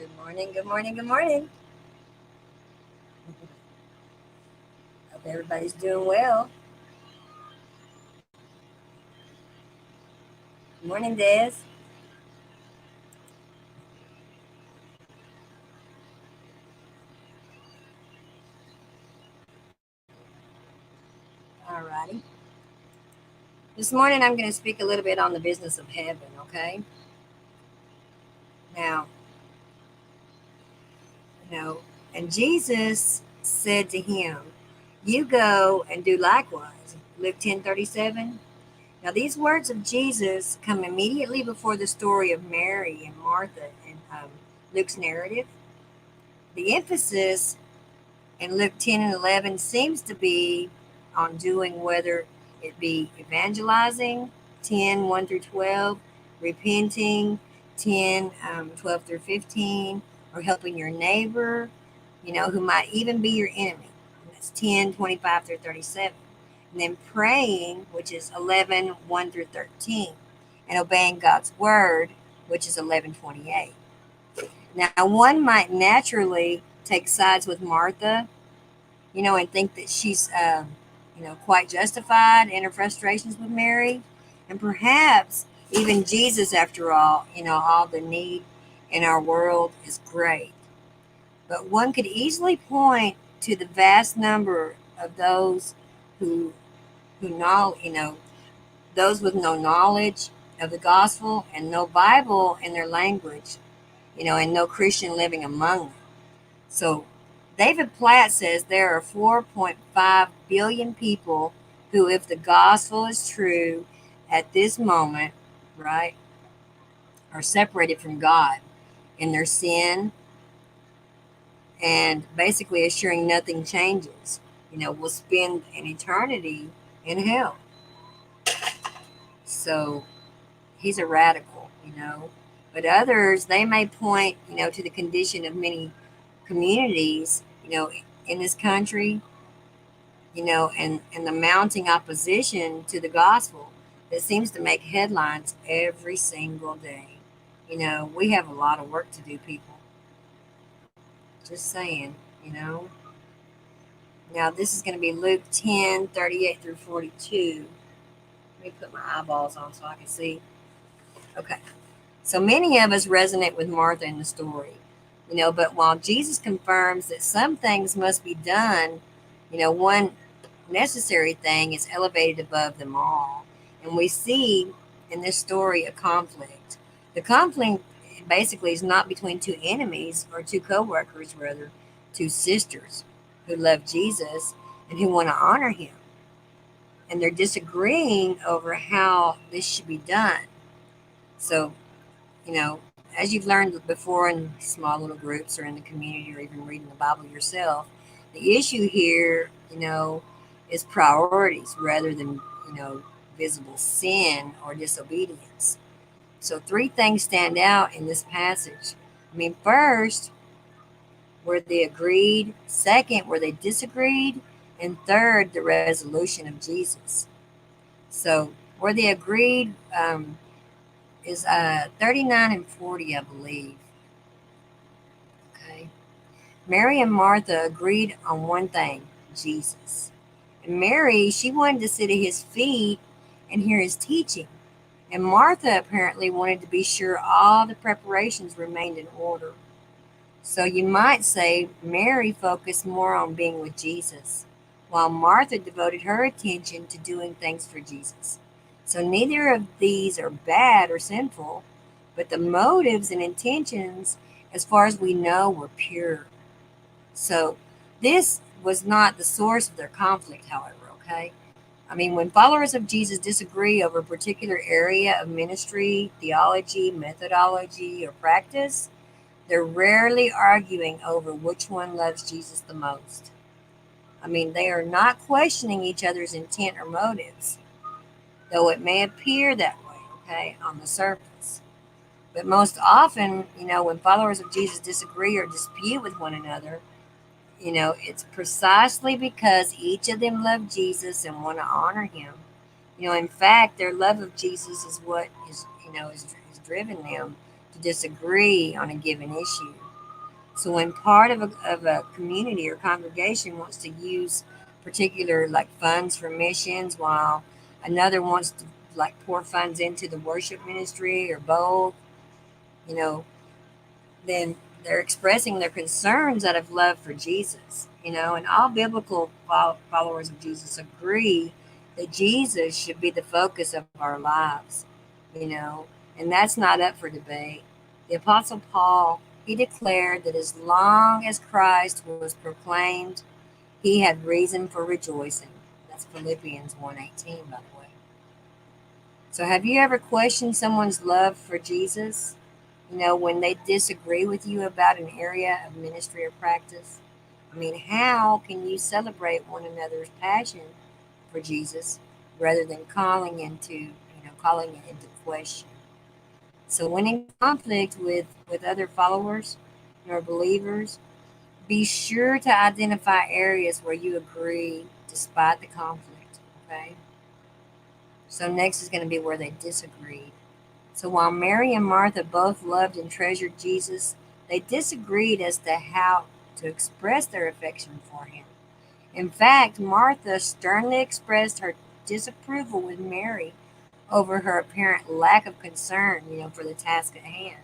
Good morning, good morning, good morning. Hope everybody's doing well. Good morning, Des. Alrighty. This morning I'm going to speak a little bit on the business of heaven, okay? Now, you know, and Jesus said to him, "You go and do likewise." Luke 10:37. Now, these words of Jesus come immediately before the story of Mary and Martha in Luke's narrative. The emphasis in Luke 10 and 11 seems to be on doing, whether it be evangelizing, 10 1 through 12, repenting, 10 12 through 15, or helping your neighbor, who might even be your enemy. That's 10 25 through 37. And then praying, which is 11 1 through 13, and obeying God's word, which is 11:28. Now, one might naturally take sides with Martha, and think that she's, quite justified in her frustrations with Mary. And perhaps even Jesus, after all the need in our world is great. But one could easily point to the vast number of those who, know, those with no knowledge of the gospel and no Bible in their language, and no Christian living among them. So David Platt says there are 4.5 billion people who, if the gospel is true at this moment, right, are separated from God in their sin and basically assuring nothing changes, will spend an eternity in hell. So he's a radical. But others, they may point, to the condition of many communities, in this country, and the mounting opposition to the gospel that seems to make headlines every single day. We have a lot of work to do, people. Just saying, you know. Now, this is going to be Luke 10:38 through 42. Let me put my eyeballs on so I can see. Okay. So many of us resonate with Martha in the story, but while Jesus confirms that some things must be done, one necessary thing is elevated above them all. And we see in this story a conflict. The conflict basically is not between two enemies or two co-workers, rather, two sisters who love Jesus and who want to honor him. And they're disagreeing over how this should be done. So, as you've learned before in small little groups or in the community or even reading the Bible yourself, the issue here, is priorities rather than, visible sin or disobedience. So three things stand out in this passage. First, where they agreed. Second, where they disagreed. And third, the resolution of Jesus. So where they agreed is 39 and 40, I believe. Okay. Mary and Martha agreed on one thing, Jesus. And Mary, she wanted to sit at his feet and hear his teaching. And Martha apparently wanted to be sure all the preparations remained in order. So you might say Mary focused more on being with Jesus, while Martha devoted her attention to doing things for Jesus. So neither of these are bad or sinful, but the motives and intentions, as far as we know, were pure. So this was not the source of their conflict, however, okay? When followers of Jesus disagree over a particular area of ministry, theology, methodology, or practice, they're rarely arguing over which one loves Jesus the most. They are not questioning each other's intent or motives, though it may appear that way, okay, on the surface. But most often, when followers of Jesus disagree or dispute with one another, it's precisely because each of them love Jesus and want to honor him. In fact, their love of Jesus is what is driven them to disagree on a given issue. So when part of a community or congregation wants to use particular like funds for missions while another wants to like pour funds into the worship ministry or both, you know, then they're expressing their concerns out of love for Jesus, and all biblical followers of Jesus agree that Jesus should be the focus of our lives, you know, and that's not up for debate. The Apostle Paul, he declared that as long as Christ was proclaimed, he had reason for rejoicing. That's Philippians 1:18, by the way. So have you ever questioned someone's love for Jesus? When they disagree with you about an area of ministry or practice? I mean, how can you celebrate one another's passion for Jesus rather than calling it into question? So when in conflict with other followers or believers, be sure to identify areas where you agree despite the conflict. Okay. So next is going to be where they disagreed. So while Mary and Martha both loved and treasured Jesus, they disagreed as to how to express their affection for him. In fact, Martha sternly expressed her disapproval with Mary over her apparent lack of concern, for the task at hand.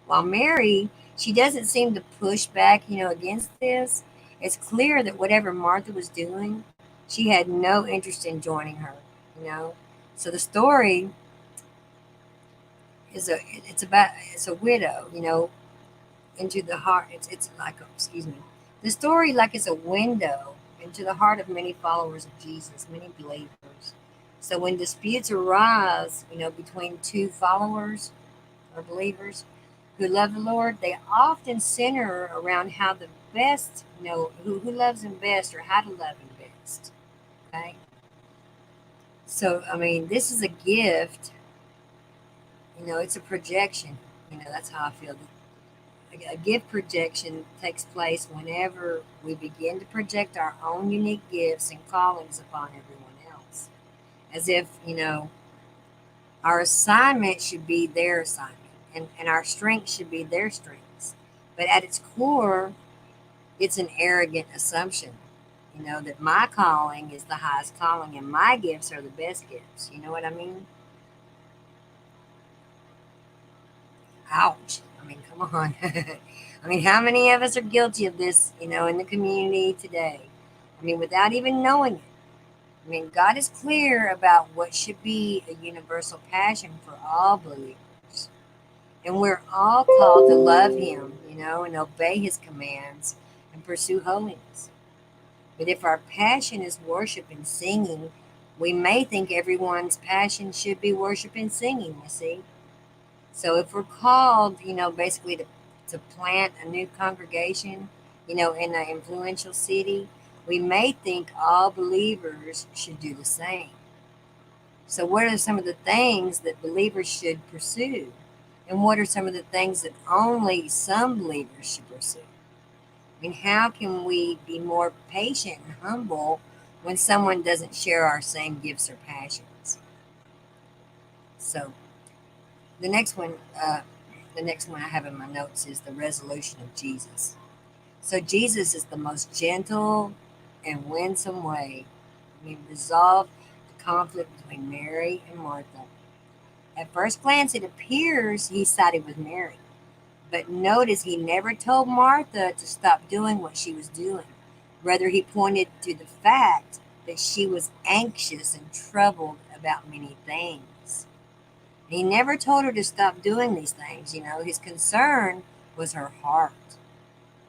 While Mary, she doesn't seem to push back, against this. It's clear that whatever Martha was doing, she had no interest in joining her, you know. So the story it's a widow, into the heart. It's like excuse me. The story like it's a window into the heart of many followers of Jesus, many believers. So when disputes arise, between two followers or believers who love the Lord, they often center around how the best, who loves him best or how to love him best. Okay. So I mean, this is a gift. It's a projection. That's how I feel. A gift projection takes place whenever we begin to project our own unique gifts and callings upon everyone else, as if our assignment should be their assignment, and our strengths should be their strengths. But at its core, it's an arrogant assumption, that my calling is the highest calling and my gifts are the best gifts. You know what I mean? Ouch. I mean, come on. I mean, how many of us are guilty of this, in the community today? I mean, without even knowing it. I mean, God is clear about what should be a universal passion for all believers. And we're all called to love Him, and obey His commands and pursue holiness. But if our passion is worship and singing, we may think everyone's passion should be worship and singing, you see. So if we're called, basically to plant a new congregation, in an influential city, we may think all believers should do the same. So what are some of the things that believers should pursue? And what are some of the things that only some believers should pursue? I mean, how can we be more patient and humble when someone doesn't share our same gifts or passions? So the next one, the next one I have in my notes is the resolution of Jesus. So Jesus is the most gentle and winsome way. Resolved the conflict between Mary and Martha. At first glance, it appears he sided with Mary. But notice he never told Martha to stop doing what she was doing. Rather, he pointed to the fact that she was anxious and troubled about many things. He never told her to stop doing these things. His concern was her heart.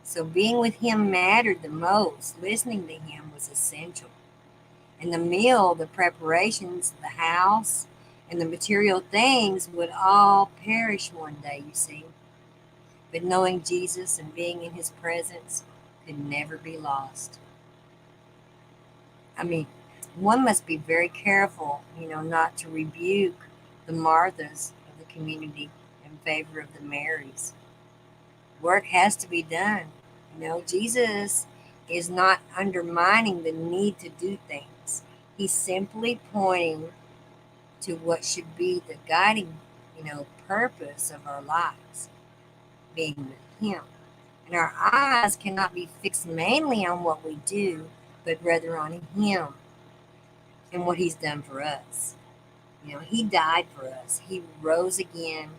So being with him mattered the most. Listening to him was essential. And the meal, the preparations, the house, and the material things would all perish one day, you see. But knowing Jesus and being in his presence could never be lost. I mean, one must be very careful, not to rebuke the Marthas of the community in favor of the Marys. Work has to be done. Jesus is not undermining the need to do things. He's simply pointing to what should be the guiding, purpose of our lives, being with him. And our eyes cannot be fixed mainly on what we do, but rather on Him and what He's done for us. He died for us. He rose again,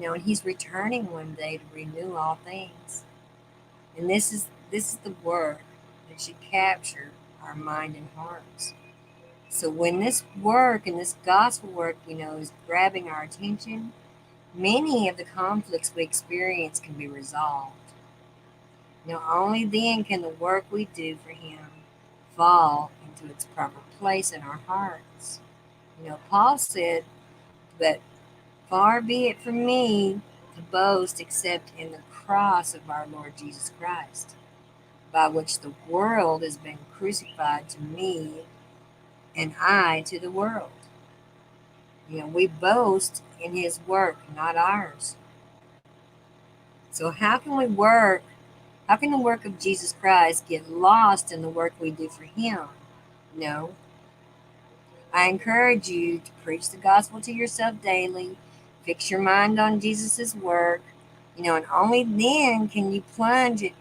and He's returning one day to renew all things. And this is the work that should capture our mind and hearts. So when this work and this gospel work, is grabbing our attention, many of the conflicts we experience can be resolved. Only then can the work we do for Him fall into its proper place in our hearts. Paul said, "But far be it from me to boast except in the cross of our Lord Jesus Christ, by which the world has been crucified to me and I to the world." We boast in His work, not ours. So how can we work? How can the work of Jesus Christ get lost in the work we do for Him? No. I encourage you to preach the gospel to yourself daily. Fix your mind on Jesus' work, and only then can you plunge it,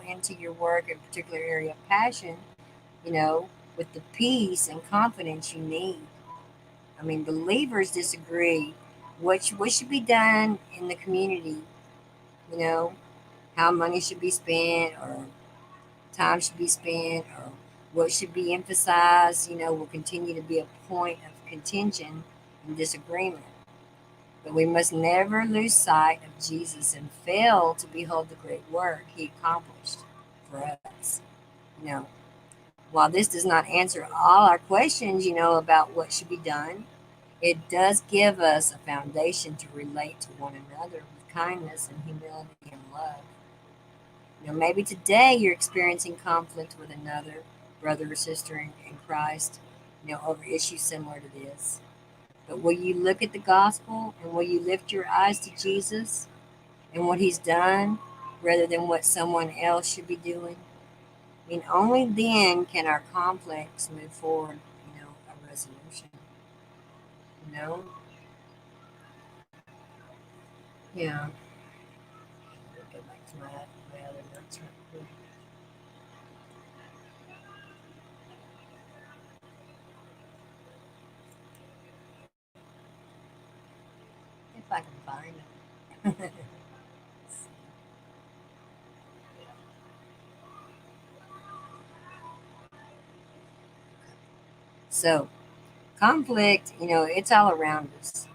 into your work in a particular area of passion, with the peace and confidence you need. Believers disagree. What should be done in the community, you know, how money should be spent or time should be spent or what should be emphasized, will continue to be a point of contention and disagreement. But we must never lose sight of Jesus and fail to behold the great work He accomplished for us. You know, while this does not answer all our questions, about what should be done, it does give us a foundation to relate to one another with kindness and humility and love. Maybe today you're experiencing conflict with another brother or sister in Christ, over issues similar to this. But will you look at the gospel and will you lift your eyes to Jesus and what He's done rather than what someone else should be doing? Only then can our conflicts move forward, a resolution. You know? Yeah. Let me go back to my other notes right quick. If I can find it. So, conflict, it's all around us.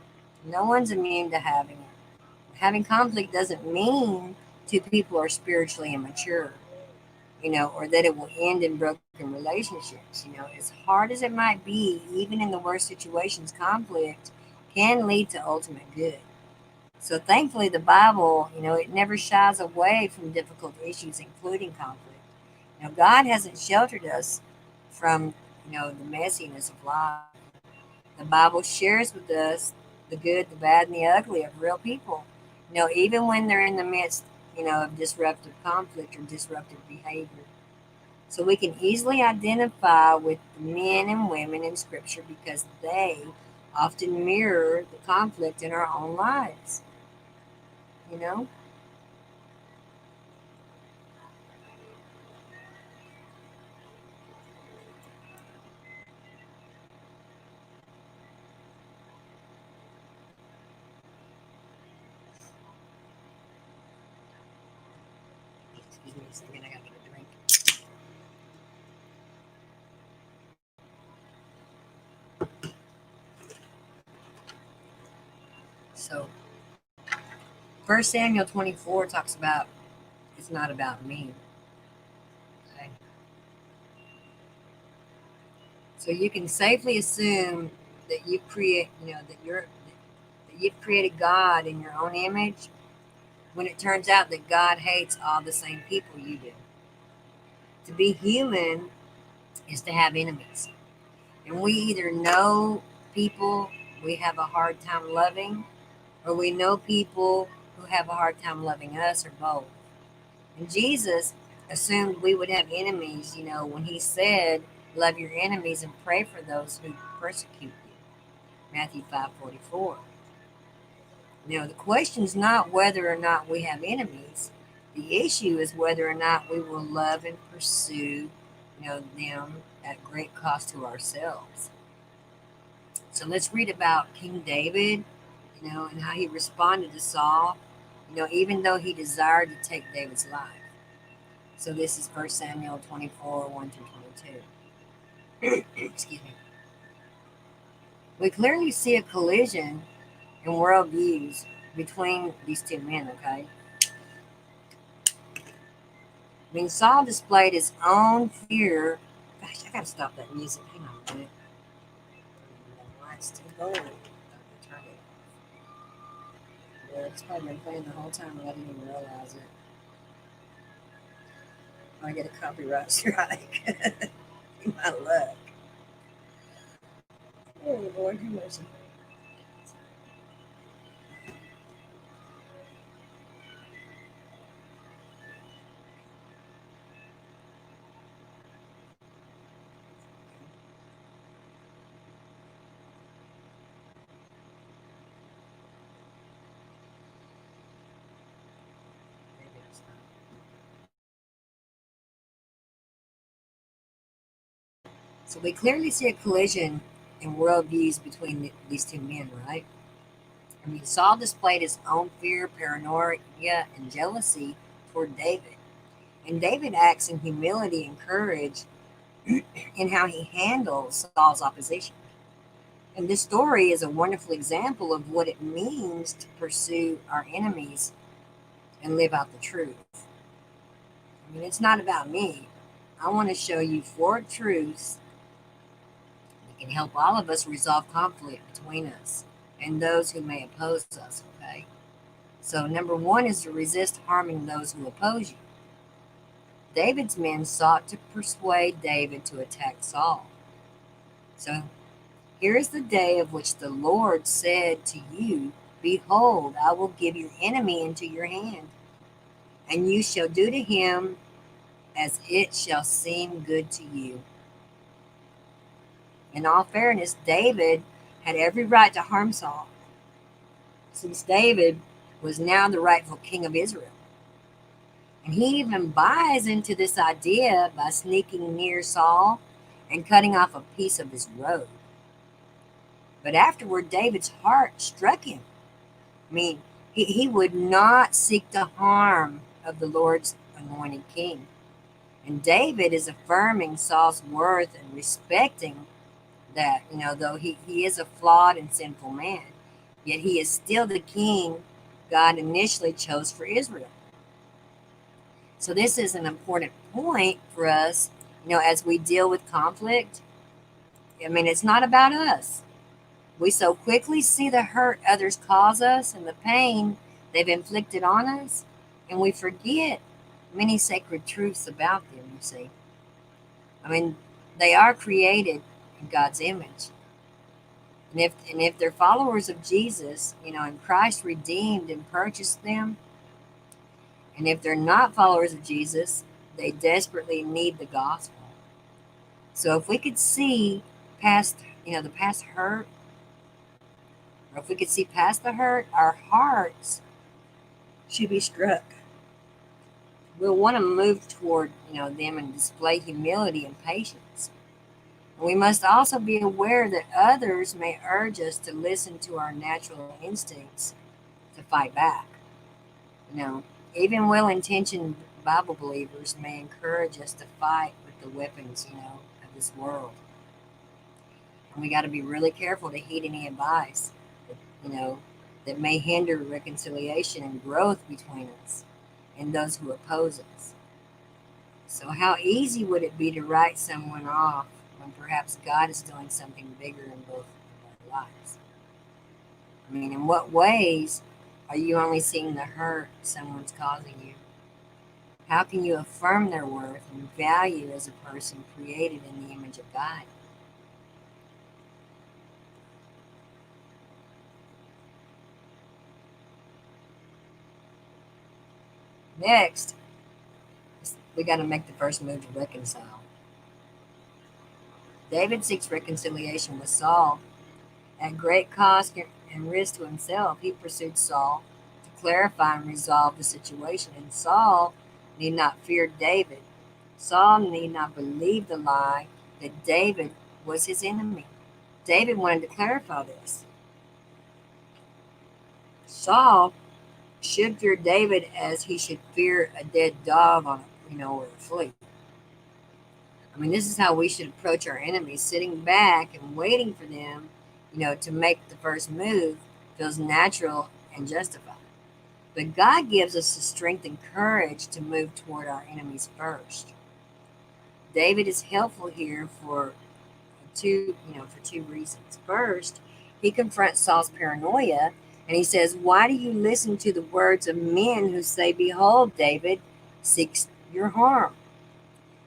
No one's immune to having it. Having conflict doesn't mean two people are spiritually immature, or that it will end in broken relationships. As hard as it might be, even in the worst situations, conflict can lead to ultimate good. So thankfully, the Bible, it never shies away from difficult issues, including conflict. God hasn't sheltered us from, the messiness of life. The Bible shares with us the good, the bad, and the ugly of real people. Even when they're in the midst, of disruptive conflict or disruptive behavior. So we can easily identify with the men and women in Scripture because they often mirror the conflict in our own lives. You know? Excuse me a second, I gotta get a drink. So, 1 Samuel 24 talks about it's not about me. Okay? So you can safely assume that you create, that you've created God in your own image when it turns out that God hates all the same people you do. To be human is to have enemies. And we either know people we have a hard time loving, or we know people who have a hard time loving us, or both. And Jesus assumed we would have enemies, when He said, "Love your enemies and pray for those who persecute you." Matthew 5:44. The question is not whether or not we have enemies. The issue is whether or not we will love and pursue, them at great cost to ourselves. So let's read about King David, and how he responded to Saul, even though he desired to take David's life. So this is 1 Samuel 24, 1 through 22. Excuse me. We clearly see a collision in worldviews between these two men, okay? I mean, Saul displayed his own fear. Gosh, I gotta stop that music. Hang on a minute. Why it's still going? Turn it. Yeah, it's probably been playing the whole time and I didn't even realize it. I get a copyright strike. My luck. Oh Lord, have mercy. So we clearly see a collision in worldviews between these two men, right? I mean, Saul displayed his own fear, paranoia, and jealousy toward David. And David acts in humility and courage in how he handles Saul's opposition. And this story is a wonderful example of what it means to pursue our enemies and live out the truth. I mean, it's not about me. I want to show you four truths that can help all of us resolve conflict between us and those who may oppose us, okay? So, number one is to resist harming those who oppose you. David's men sought to persuade David to attack Saul. So, here is the day of which the Lord said to you, behold, I will give your enemy into your hand, and you shall do to him as it shall seem good to you. In all fairness, David had every right to harm Saul, since David was now the rightful king of Israel. And he even buys into this idea by sneaking near Saul and cutting off a piece of his robe. But afterward, David's heart struck him. I mean, he would not seek the harm of the Lord's anointed king. And David is affirming Saul's worth and respecting that, though he is a flawed and sinful man, yet he is still the king God initially chose for Israel. So this is an important point for us, as we deal with conflict. I mean, it's not about us. We so quickly see the hurt others cause us and the pain they've inflicted on us, and we forget many sacred truths about them, you see. I mean, they are created in God's image. And if they're followers of Jesus, and Christ redeemed and purchased them, and if they're not followers of Jesus, they desperately need the gospel. So if we could see past, the past hurt, or if we could see past the hurt, our hearts should be struck. We'll want to move toward, them and display humility and patience. We must also be aware that others may urge us to listen to our natural instincts to fight back. Even well-intentioned Bible believers may encourage us to fight with the weapons, of this world. And we got to be really careful to heed any advice, that may hinder reconciliation and growth between us and those who oppose us. So how easy would it be to write someone off when perhaps God is doing something bigger in both of our lives? I mean, in what ways are you only seeing the hurt someone's causing you? How can you affirm their worth and value as a person created in the image of God? Next, we got to make the first move to reconcile. David seeks reconciliation with Saul. At great cost and risk to himself, he pursued Saul to clarify and resolve the situation. And Saul need not fear David. Saul need not believe the lie that David was his enemy. David wanted to clarify this. Saul should fear David as he should fear a dead dog on or a flea. I mean, this is how we should approach our enemies, sitting back and waiting for them, to make the first move feels natural and justified. But God gives us the strength and courage to move toward our enemies first. David is helpful here for two reasons. First, he confronts Saul's paranoia and he says, "Why do you listen to the words of men who say, 'Behold, David seeks your harm'?"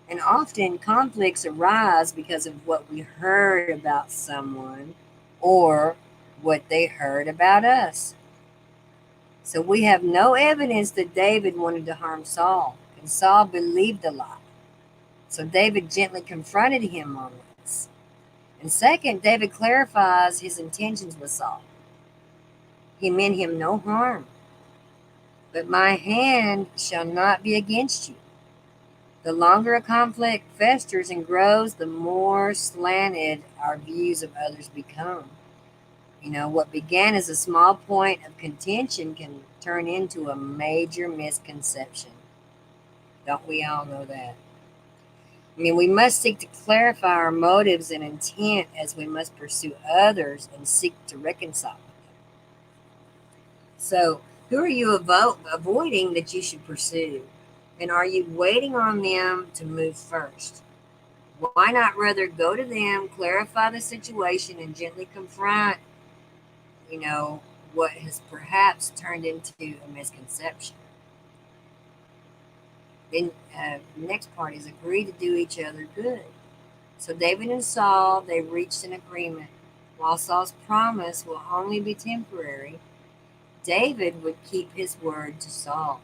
And often conflicts arise because of what we heard about someone or what they heard about us. So we have no evidence that David wanted to harm Saul, and Saul believed the lie. So David gently confronted him on this. And second, David clarifies his intentions with Saul. He meant him no harm, but my hand shall not be against you. The longer a conflict festers and grows, the more slanted our views of others become. What began as a small point of contention can turn into a major misconception. Don't we all know that? We must seek to clarify our motives and intent as we must pursue others and seek to reconcile with them. So, who are you avoiding that you should pursue? And are you waiting on them to move first? Why not rather go to them, clarify the situation, and gently confront, what has perhaps turned into a misconception? Then the next part is agree to do each other good. So David and Saul, they reached an agreement. While Saul's promise will only be temporary, David would keep his word to Saul.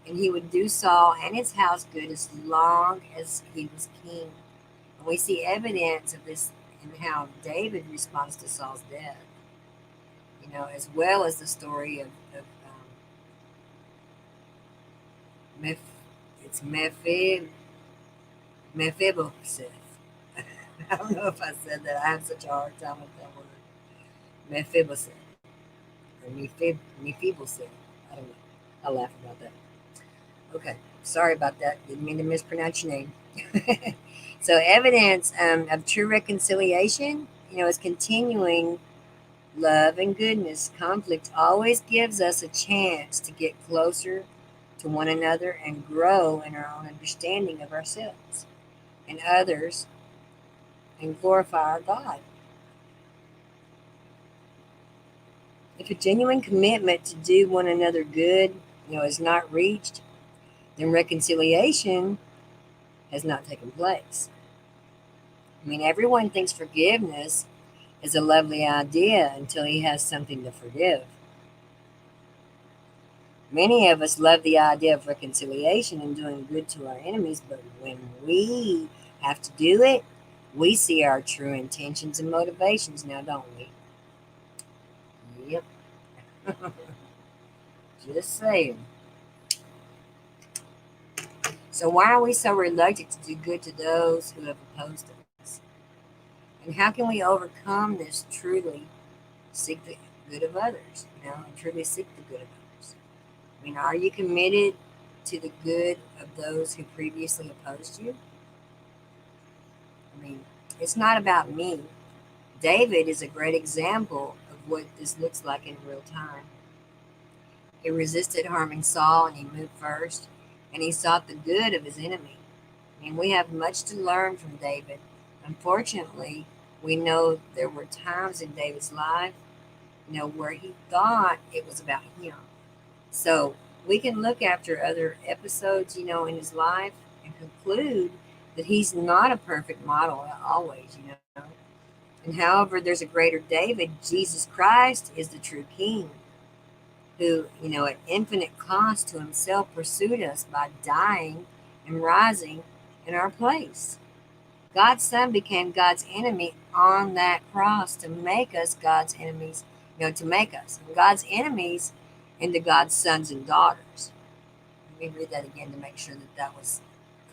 And he would do Saul and his house good as long as he was king. And we see evidence of this in how David responds to Saul's death, as well as the story of it's Mephibosheth. I don't know if I said that. I have such a hard time with that word. Mephibosheth. Or Mephibosheth. I don't know. I'll laugh about that. Okay. Sorry about that. Didn't mean to mispronounce your name. So evidence of true reconciliation, is continuing love and goodness. Conflict always gives us a chance to get closer to one another and grow in our own understanding of ourselves and others and glorify our God. If a genuine commitment to do one another good, is not reached, then reconciliation has not taken place. Everyone thinks forgiveness is a lovely idea until he has something to forgive. Many of us love the idea of reconciliation and doing good to our enemies, but when we have to do it, we see our true intentions and motivations now, don't we? Yep. Just saying. So why are we so reluctant to do good to those who have opposed us? And how can we overcome this? Truly seek the good of others, and truly seek the good of others. Are you committed to the good of those who previously opposed you? It's not about me. David is a great example of what this looks like in real time. He resisted harming Saul and he moved first, and he sought the good of his enemy. We have much to learn from David. Unfortunately, we know there were times in David's life, where he thought it was about him. So we can look after other episodes, in his life and conclude that he's not a perfect model always, And however, there's a greater David. Jesus Christ is the true King who, at infinite cost to himself pursued us by dying and rising in our place. God's Son became God's enemy on that cross to make us God's enemies, to make us God's enemies into God's sons and daughters. Let me read that again to make sure that that was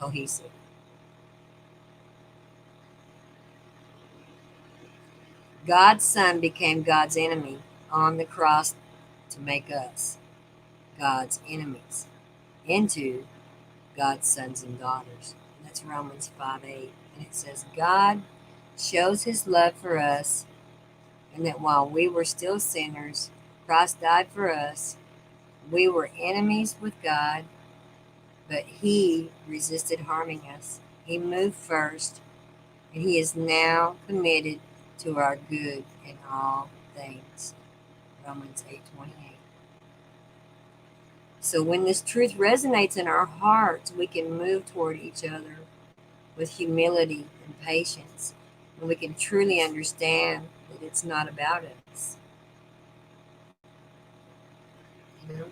cohesive. God's son became God's enemy on the cross to make us God's enemies into God's sons and daughters. And that's Romans 5:8. And it says, God shows his love for us, and that while we were still sinners, Christ died for us. We were enemies with God, but he resisted harming us. He moved first, and he is now committed to our good in all things. Romans 8:28. So when this truth resonates in our hearts, we can move toward each other with humility and patience. And we can truly understand that it's not about us. You know?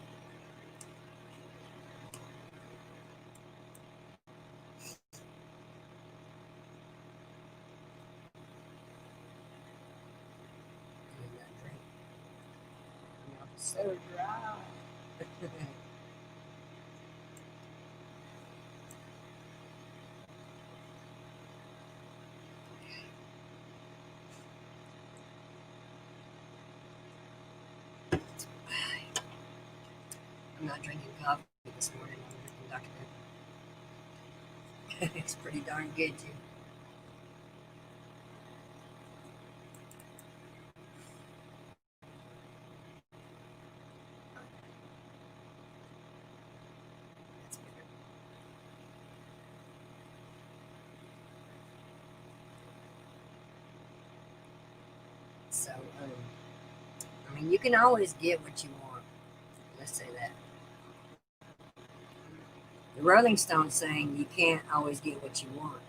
So dry. I'm not drinking coffee this morning. I'm drinking Dr. Pepper. It's pretty darn good too. That's better. So, I mean, you can always get what you want. Let's say that. The Rolling Stones saying you can't always get what you want.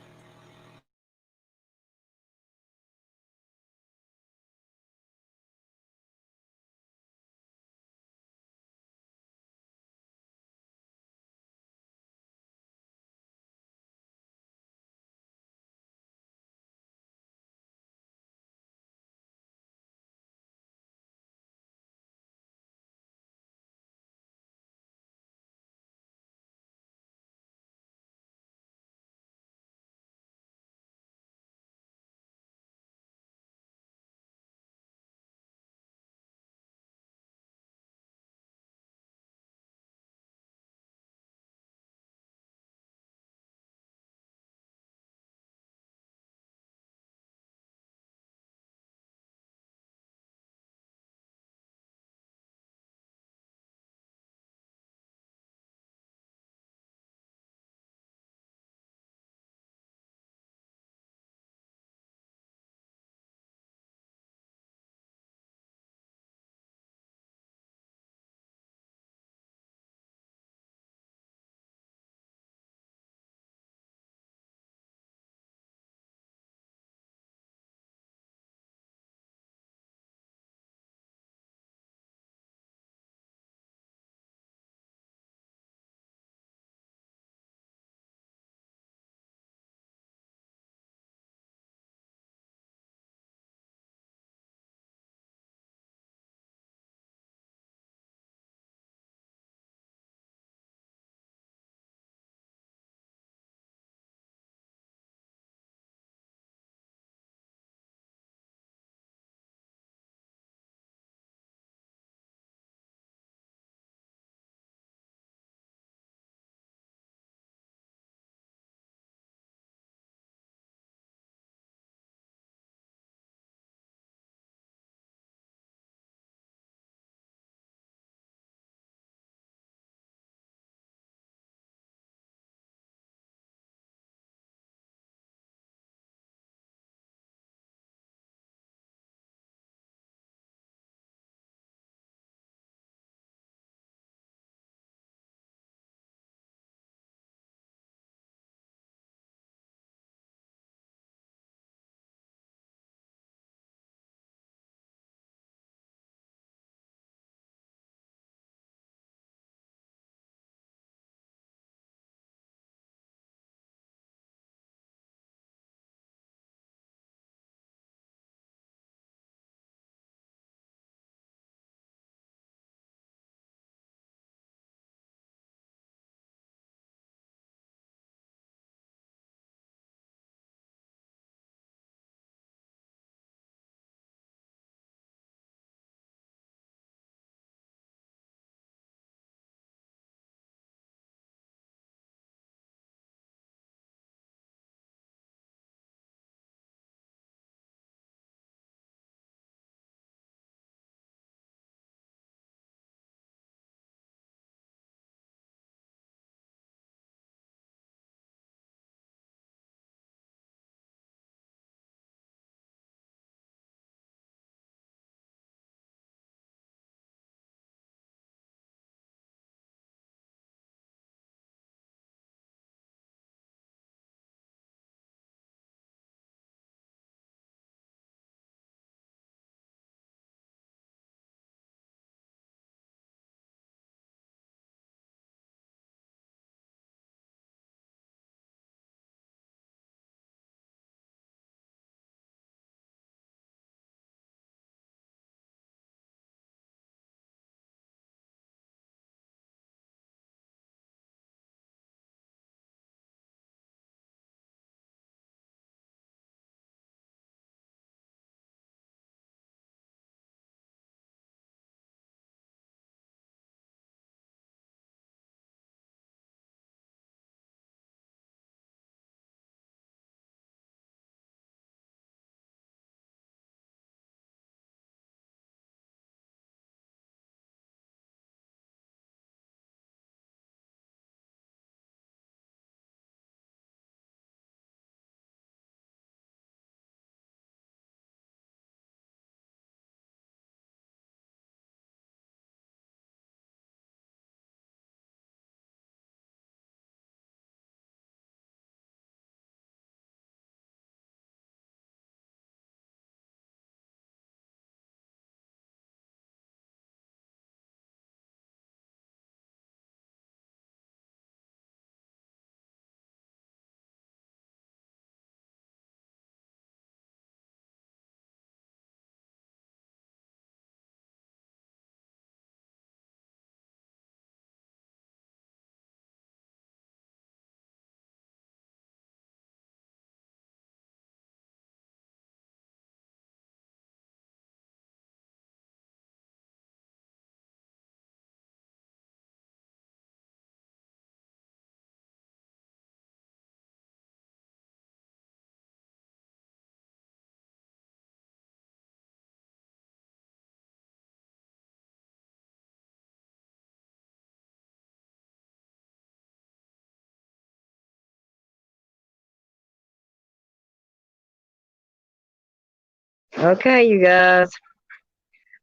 Okay, you guys.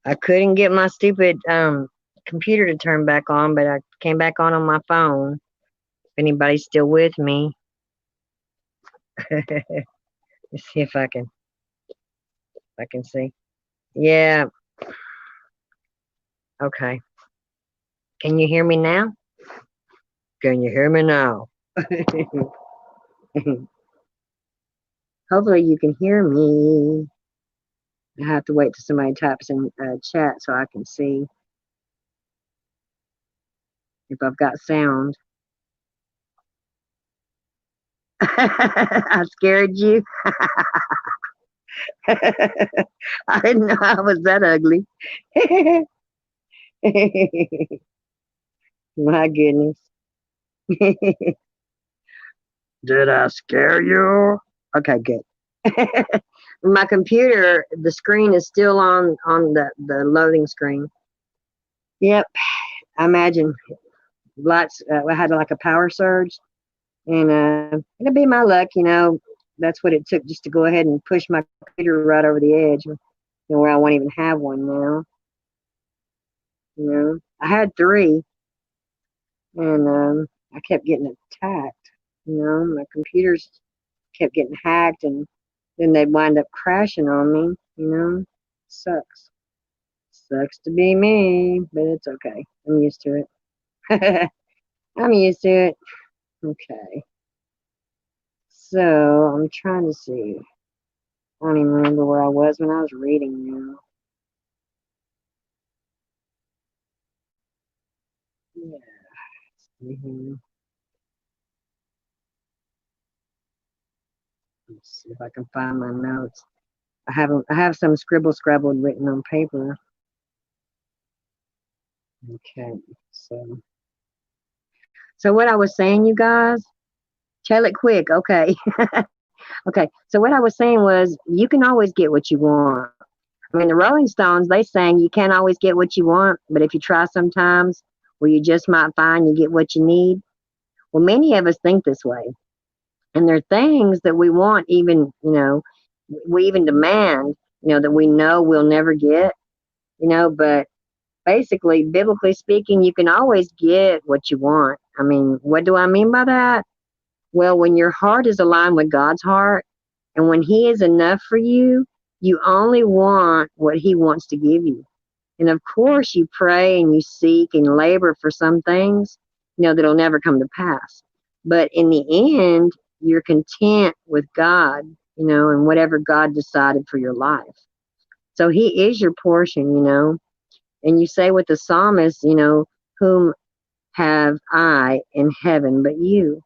I couldn't get my stupid computer to turn back on, but I came back on my phone. If anybody's still with me, let's see if I can see. Yeah. Okay. Can you hear me now? Can you hear me now? Hopefully you can hear me. I have to wait till somebody types in chat so I can see if I've got sound. I scared you. I didn't know I was that ugly. My goodness. Did I scare you? Okay, good. My computer, the screen is still on the loading screen. Yep, I imagine lots. I had like a power surge, and it'll be my luck, That's what it took just to go ahead and push my computer right over the edge, where I won't even have one now. I had three, and I kept getting attacked. My computers kept getting hacked, and then they'd wind up crashing on me. Sucks. Sucks to be me, but it's okay. I'm used to it. I'm used to it. Okay. So I'm trying to see. I don't even remember where I was when I was reading now. Yeah. Let's see if I can find my notes. I have some scrabbled written on paper. Okay. So what I was saying, you guys, tell it quick. Okay. Okay. So what I was saying was you can always get what you want. I mean, the Rolling Stones, they sang you can't always get what you want, but if you try sometimes, well, you just might find you get what you need. Well, many of us think this way. And there are things that we want, even, we even demand, that we know we'll never get, but basically, biblically speaking, you can always get what you want. I mean, what do I mean by that? Well, when your heart is aligned with God's heart and when He is enough for you, you only want what He wants to give you. And of course, you pray and you seek and labor for some things, that'll never come to pass. But in the end, you're content with God, and whatever God decided for your life. So He is your portion, And you say with the psalmist, whom have I in heaven but you?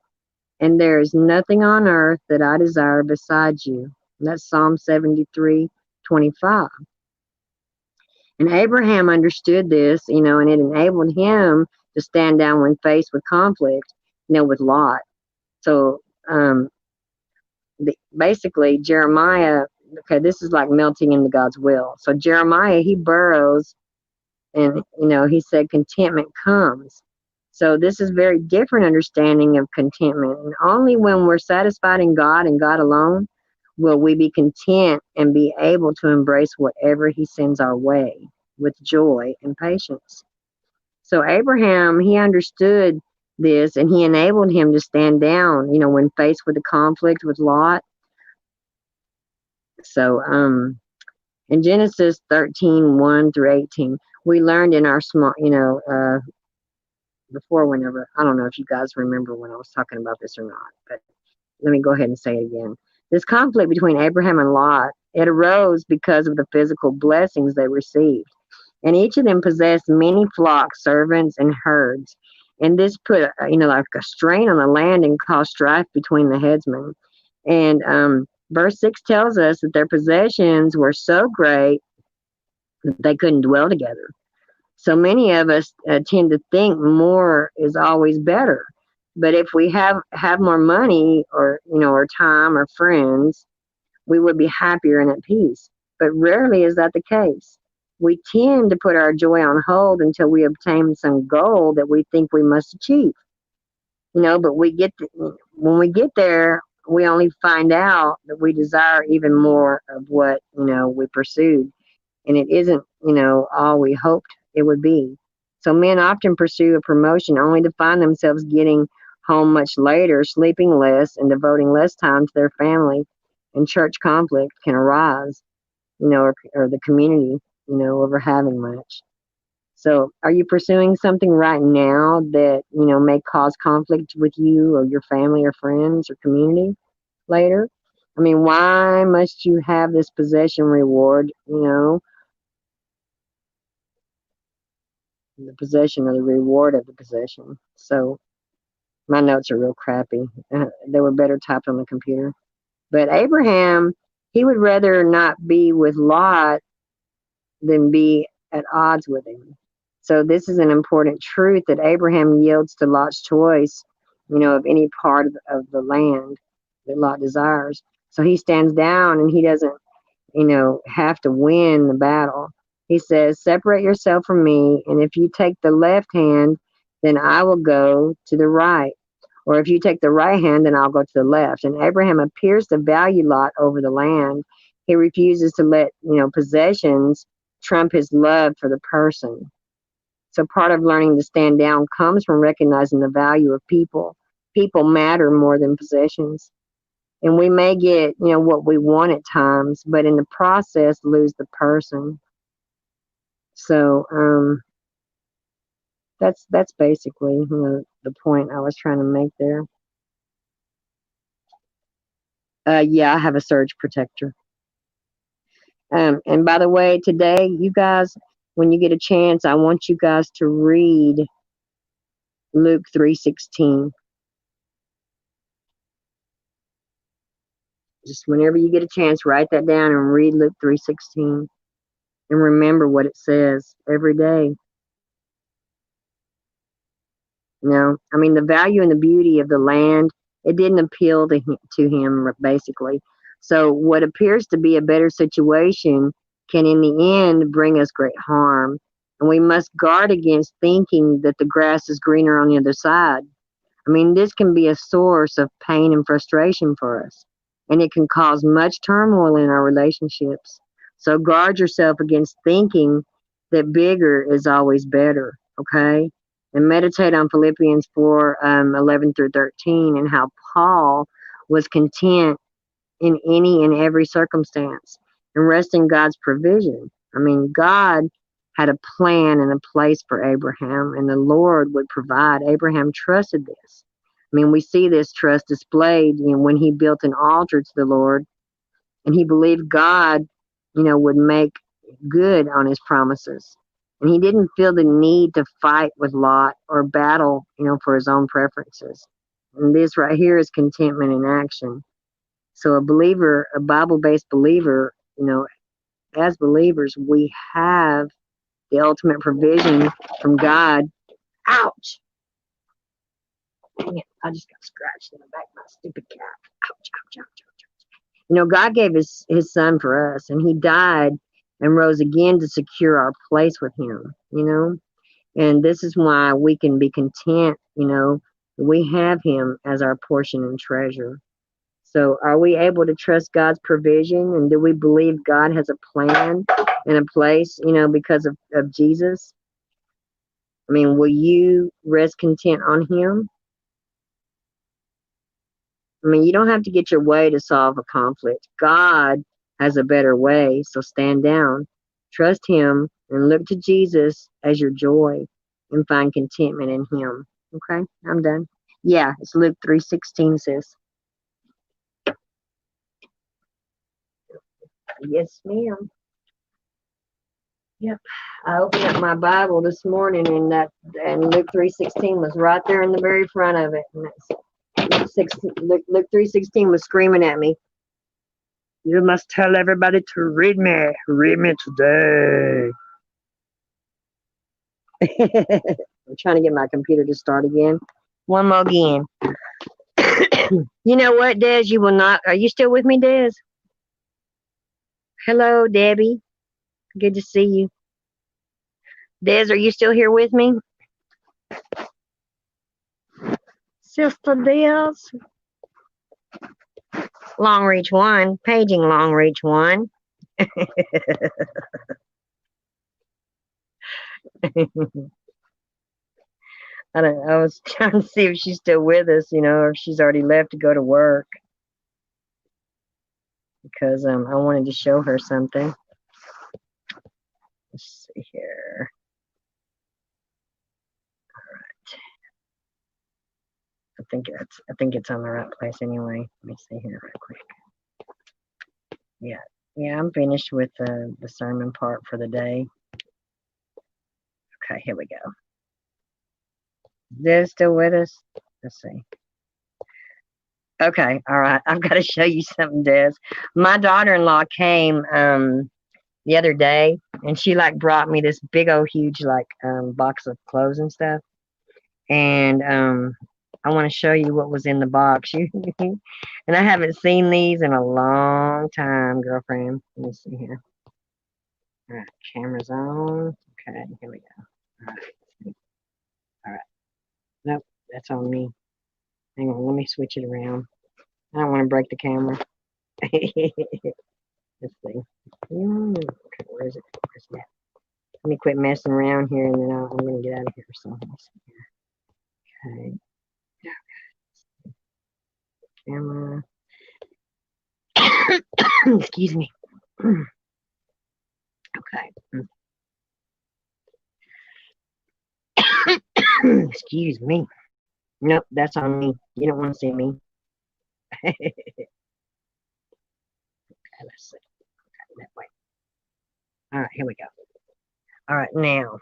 And there is nothing on earth that I desire besides you. And that's Psalm 73:25. And Abraham understood this, and it enabled him to stand down when faced with conflict, with Lot. So basically, Jeremiah, okay, this is like melting into God's will. So Jeremiah, he burrows and, he said contentment comes. So this is very different understanding of contentment. And only when we're satisfied in God and God alone will we be content and be able to embrace whatever He sends our way with joy and patience. So Abraham, he understood this and he enabled him to stand down, when faced with the conflict with Lot. So in Genesis 13:1-18, we learned in our small, before whenever, I don't know if you guys remember when I was talking about this or not, but let me go ahead and say it again. This conflict between Abraham and Lot, it arose because of the physical blessings they received. And each of them possessed many flocks, servants, and herds. And this put, like a strain on the land and caused strife between the headsmen. And verse 6 tells us that their possessions were so great that they couldn't dwell together. So many of us tend to think more is always better. But if we have more money or time or friends, we would be happier and at peace. But rarely is that the case. We tend to put our joy on hold until we obtain some goal that we think we must achieve. But when we get there, we only find out that we desire even more of what, we pursued. And it isn't, all we hoped it would be. So men often pursue a promotion only to find themselves getting home much later, sleeping less, and devoting less time to their family. And church conflict can arise, or the community, over having much. So, are you pursuing something right now that, may cause conflict with you or your family or friends or community later? I mean, why must you have this possession reward, the possession or the reward of the possession? So, my notes are real crappy. They were better typed on the computer. But Abraham, he would rather not be with Lot than be at odds with him. So this is an important truth that Abraham yields to Lot's choice, of any part of the land that Lot desires. So he stands down and he doesn't, have to win the battle. He says, separate yourself from me, and if you take the left hand, then I will go to the right. Or if you take the right hand, then I'll go to the left. And Abraham appears to value Lot over the land. He refuses to let, possessions trump his love for the person. So part of learning to stand down comes from recognizing the value of people. People matter more than possessions. And we may get, what we want at times, but in the process lose the person. So that's basically, the point I was trying to make there. Yeah, I have a surge protector. And by the way, today, you guys, when you get a chance, I want you guys to read Luke 3:16. Just whenever you get a chance, write that down and read Luke 3:16, and remember what it says every day. I mean, the value and the beauty of the land, it didn't appeal to him, basically. So what appears to be a better situation can in the end bring us great harm. And we must guard against thinking that the grass is greener on the other side. I mean, this can be a source of pain and frustration for us, and it can cause much turmoil in our relationships. So guard yourself against thinking that bigger is always better, okay? And meditate on Philippians 4 11 through 13, and how Paul was content in any and every circumstance and rest in God's provision. I mean, God had a plan and a place for Abraham, and the Lord would provide. Abraham trusted this. I mean, we see this trust displayed, when he built an altar to the Lord, and he believed God, would make good on his promises. And he didn't feel the need to fight with Lot or battle, for his own preferences. And this right here is contentment in action. So a believer, a Bible-based believer, as believers, we have the ultimate provision from God. Ouch! Dang it, I just got scratched in the back of my stupid cat. Ouch, ouch, ouch, ouch. God gave his son for us, and he died and rose again to secure our place with him, And this is why we can be content, we have him as our portion and treasure. So are we able to trust God's provision? And do we believe God has a plan and a place, because of Jesus? I mean, will you rest content on him? I mean, you don't have to get your way to solve a conflict. God has a better way, so stand down. Trust him and look to Jesus as your joy and find contentment in him. Okay, I'm done. Yeah, it's Luke 3:16 sis. Yes, ma'am. Yep. I opened up my Bible this morning, and Luke 3:16 was right there in the very front of it. And Luke 3:16 was screaming at me. You must tell everybody to read me. Read me today. I'm trying to get my computer to start again. One more again. You know what, Des? You will not. Are you still with me, Des? Hello, Debbie. Good to see you. Des, are you still here with me? Sister Des? Long reach 1, paging long reach 1. I was trying to see if she's still with us, or if she's already left to go to work. Because I wanted to show her something. Let's see here. I think it's on the right place anyway. Let me see here real quick. Yeah, I'm finished with the sermon part for the day. Okay, here we go. Des still with us? Let's see. Okay, all right. I've got to show you something, Des. My daughter-in-law came the other day, and she brought me this big old huge box of clothes and stuff. And I want to show you what was in the box. And I haven't seen these in a long time, girlfriend. Let me see here. All right, camera's on. Okay, here we go. All right. Nope, that's on me. Hang on, let me switch it around. I don't want to break the camera. Let's see. Okay, where is it? Where's that? Let me quit messing around here, and then I'm going to get out of here. So let me see here. Okay. Camera. Excuse me. Okay. Excuse me. Nope, that's on me. You don't want to see me. Okay, let's see. Okay, that way. All right, here we go. All right, now,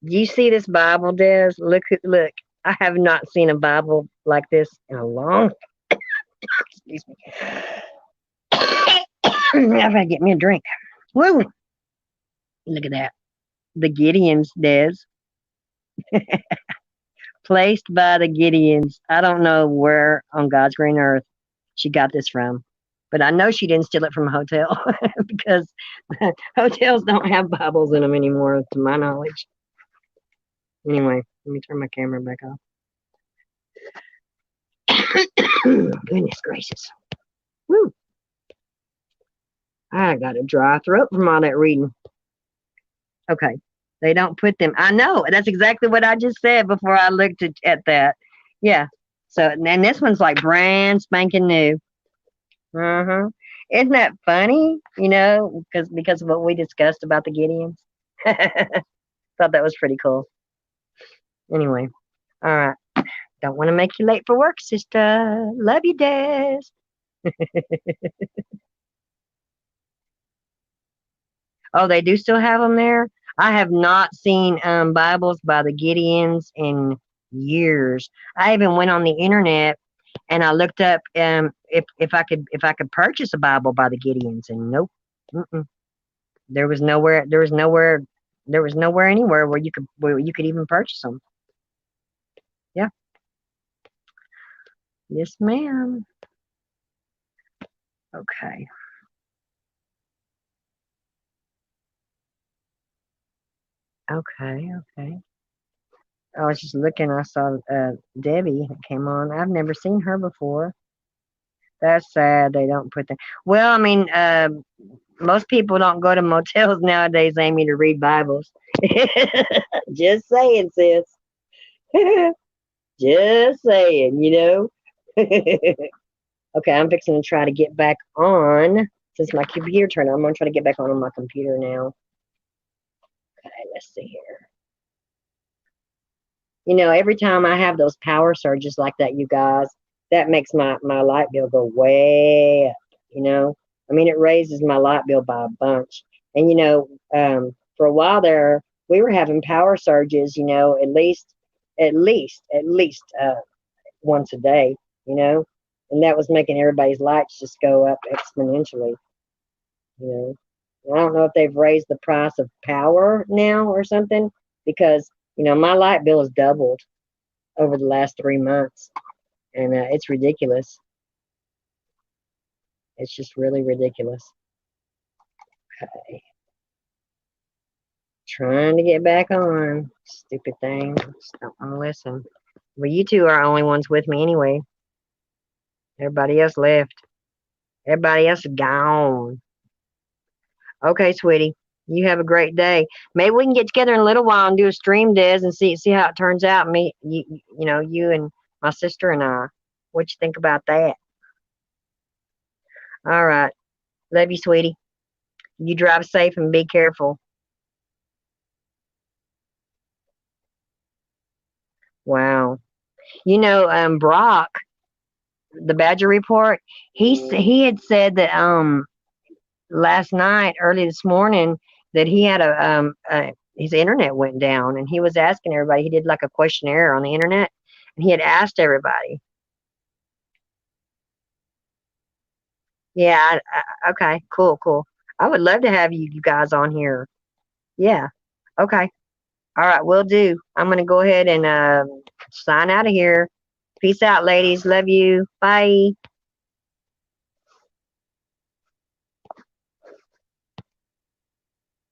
do you see this Bible, Des? Look. I have not seen a Bible like this in a long time. Excuse me. I've got to get me a drink. Woo! Look at that. The Gideons, Des. Placed by the Gideons. I don't know where on God's green earth she got this from, but I know she didn't steal it from a hotel because hotels don't have Bibles in them anymore, to my knowledge. Anyway, let me turn my camera back off. Goodness gracious. Woo. I got a dry throat from all that reading. Okay. They don't put them. I know. That's exactly what I just said before I looked at that. Yeah. So, and this one's like brand spanking new. Isn't that funny? Because of what we discussed about the Gideons. Thought that was pretty cool. Anyway. All right. Don't want to make you late for work, sister. Love you, Des. Oh, they do still have them there? I have not seen Bibles by the Gideons in years. I even went on the internet and I looked up if I could purchase a Bible by the Gideons, and nope. There was nowhere anywhere where you could even purchase them. Yeah. Yes, ma'am. Okay. Okay. I was just looking. I saw Debbie came on. I've never seen her before. That's sad. They don't put that. Well, I mean, most people don't go to motels nowadays, Amy, to read Bibles. Just saying, sis. Just saying, Okay, I'm fixing to try to get back on. Since my computer turned on, I'm going to try to get back on my computer now. Okay, let's see here. Every time I have those power surges like that, you guys, that makes my light bill go way up, I mean, it raises my light bill by a bunch. And, for a while there, we were having power surges, at least once a day, and that was making everybody's lights just go up exponentially, I don't know if they've raised the price of power now or something, because, my light bill has doubled over the last 3 months, and it's ridiculous. It's just really ridiculous. Okay. Trying to get back on. Stupid thing. Just don't want to listen. Well, you two are the only ones with me anyway. Everybody else left. Everybody else is gone. Okay, sweetie. You have a great day. Maybe we can get together in a little while and do a stream, Des, and see how it turns out. Me, you and my sister and I. What you think about that? All right. Love you, sweetie. You drive safe and be careful. Wow. Brock, the Badger Report. He had said that last night, early this morning, that he had his internet went down, and he was asking everybody. He did like a questionnaire on the internet, and he had asked everybody. Yeah. Okay. Cool. Cool. I would love to have you guys on here. Yeah. Okay. All right. Will do. I'm gonna go ahead and sign out of here. Peace out, ladies. Love you. Bye.